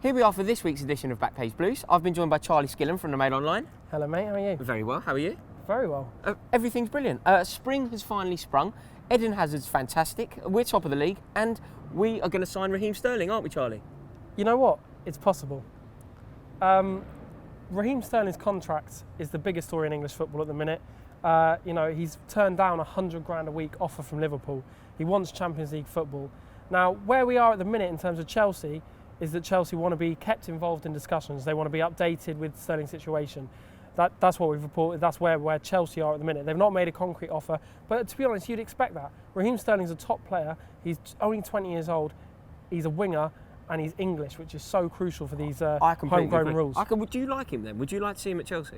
Here we are for this week's edition of Backpage Blues. I've been joined by Charlie Skillen from the Mail Online. Hello mate, how are you? Very well, how are you? Very well. Everything's brilliant. Spring has finally sprung. Eden Hazard's fantastic. We're top of the league and we are going to sign Raheem Sterling, aren't we, Charlie? You know what? It's possible. Raheem Sterling's contract is the biggest story in English football at the minute. He's turned down £100,000 a week offer from Liverpool. He wants Champions League football. Now, where we are at the minute in terms of Chelsea is that Chelsea want to be kept involved in discussions. They want to be updated with Sterling's situation. That's what we've reported. That's where Chelsea are at the minute. They've not made a concrete offer, but to be honest, you'd expect that. Raheem Sterling's a top player. He's only 20 years old. He's a winger, and he's English, which is so crucial for these homegrown rules. Would you like him then? Would you like to see him at Chelsea?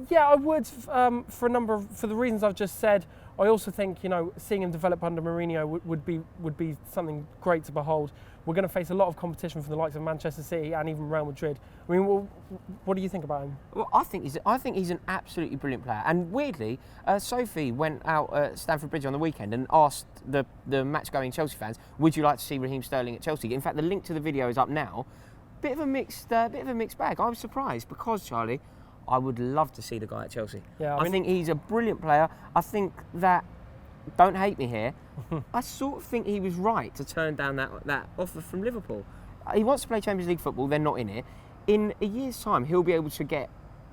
Yeah, I would. For the reasons I've just said. I also think seeing him develop under Mourinho would be something great to behold. We're going to face a lot of competition from the likes of Manchester City and even Real Madrid. I mean, what do you think about him? Well, I think he's an absolutely brilliant player. And weirdly, Sophie went out at Stamford Bridge on the weekend and asked the match-going Chelsea fans, "Would you like to see Raheem Sterling at Chelsea?" In fact, the link to the video is up now. Bit of a mixed bag. I was surprised because, Charlie, I would love to see the guy at Chelsea. Yeah, I think he's a brilliant player. I think that, don't hate me here, I sort of think he was right to turn down that offer from Liverpool. He wants to play Champions League football, they're not in it. In a year's time, he'll be able to get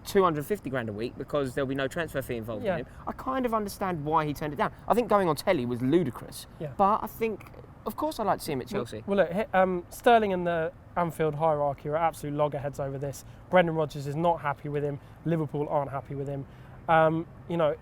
£250,000 a week because there'll be no transfer fee involved in him. I kind of understand why he turned it down. I think going on telly was ludicrous, but I think, of course, I'd like to see him at Chelsea. Well, look, Sterling and the Anfield hierarchy are absolute loggerheads over this. Brendan Rodgers is not happy with him. Liverpool aren't happy with him.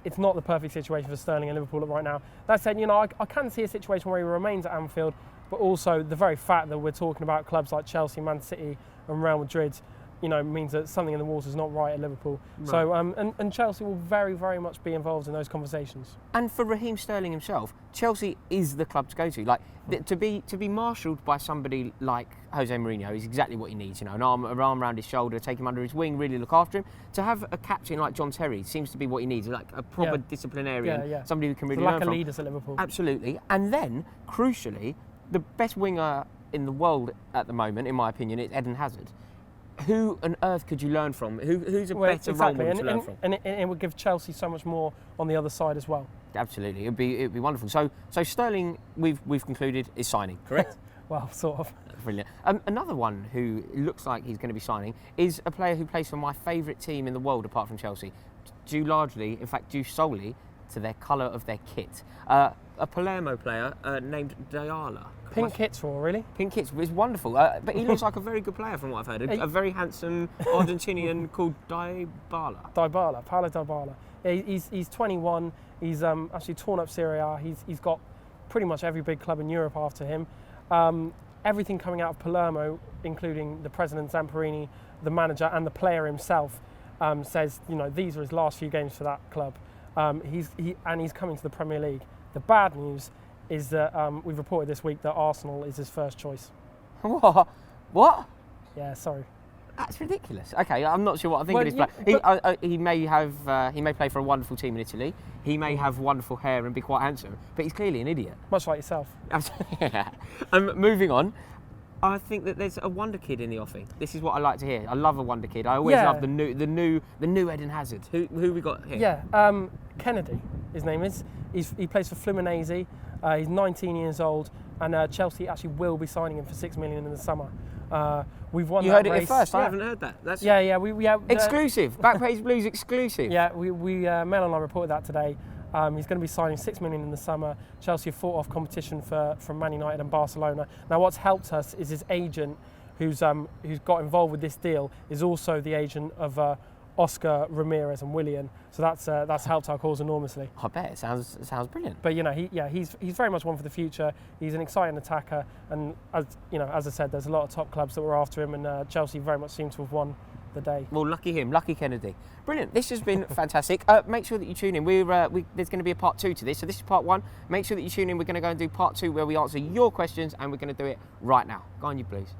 It's not the perfect situation for Sterling and Liverpool right now. That said, I can see a situation where he remains at Anfield, but also the very fact that we're talking about clubs like Chelsea, Man City and Real Madrid, means that something in the water is not right at Liverpool. Right. So, and Chelsea will very, very much be involved in those conversations. And for Raheem Sterling himself, Chelsea is the club to go to. Like to be marshalled by somebody like Jose Mourinho is exactly what he needs. An arm around his shoulder, take him under his wing, really look after him. To have a captain like John Terry seems to be what he needs, like a proper disciplinarian, somebody who can really learn from. Like a leader at Liverpool. Absolutely. And then, crucially, the best winger in the world at the moment, in my opinion, is Eden Hazard. Who on earth could you learn from? Who's a better role model to learn from? And it would give Chelsea so much more on the other side as well. Absolutely, it'd be wonderful. So Sterling, we've concluded, is signing, correct? Well, sort of. Brilliant. Another one who looks like he's going to be signing is a player who plays for my favourite team in the world, apart from Chelsea, due solely to their colour of their kit. A Palermo player named Dybala. Pink kits for, really? Pink kits is wonderful, but he looks like a very good player from what I've heard. A very handsome Argentinian called Dybala. Paulo Dybala. Yeah, he's 21. He's actually torn up Serie A. He's got pretty much every big club in Europe after him. Everything coming out of Palermo, including the president Zamparini, the manager, and the player himself, says these are his last few games for that club. He's coming to the Premier League. The bad news is that we've reported this week that Arsenal is his first choice. What? Yeah, sorry. That's ridiculous. Okay, I'm not sure what I think of this player. He may play for a wonderful team in Italy. He may have wonderful hair and be quite handsome, but he's clearly an idiot. Much like yourself. Moving on. I think that there's a wonder kid in the offing. This is what I like to hear. I love a wonder kid. I always love the new Eden Hazard. Who we got here? Yeah, Kenedy, his name is. He plays for Fluminense. He's 19 years old, and Chelsea actually will be signing him for $6 million in the summer. We've won. You heard it here first. I haven't heard that. That's we have exclusive. Backpage Blues exclusive. Yeah, we Mail Online reported that today. He's going to be signing $6 million in the summer. Chelsea have fought off competition from Man United and Barcelona. Now, what's helped us is his agent, who's got involved with this deal, is also the agent of Oscar, Ramirez, and Willian. So that's helped our cause enormously. I bet it sounds brilliant. But he's very much one for the future. He's an exciting attacker, and as I said, there's a lot of top clubs that were after him, and Chelsea very much seem to have won the day. Well, lucky him, lucky Kenedy. Brilliant. This has been fantastic. Make sure that you tune in. There's going to be a part 2 to this. So this is part 1. Make sure that you tune in. We're going to go and do part 2 where we answer your questions, and we're going to do it right now. Go on, you Blues.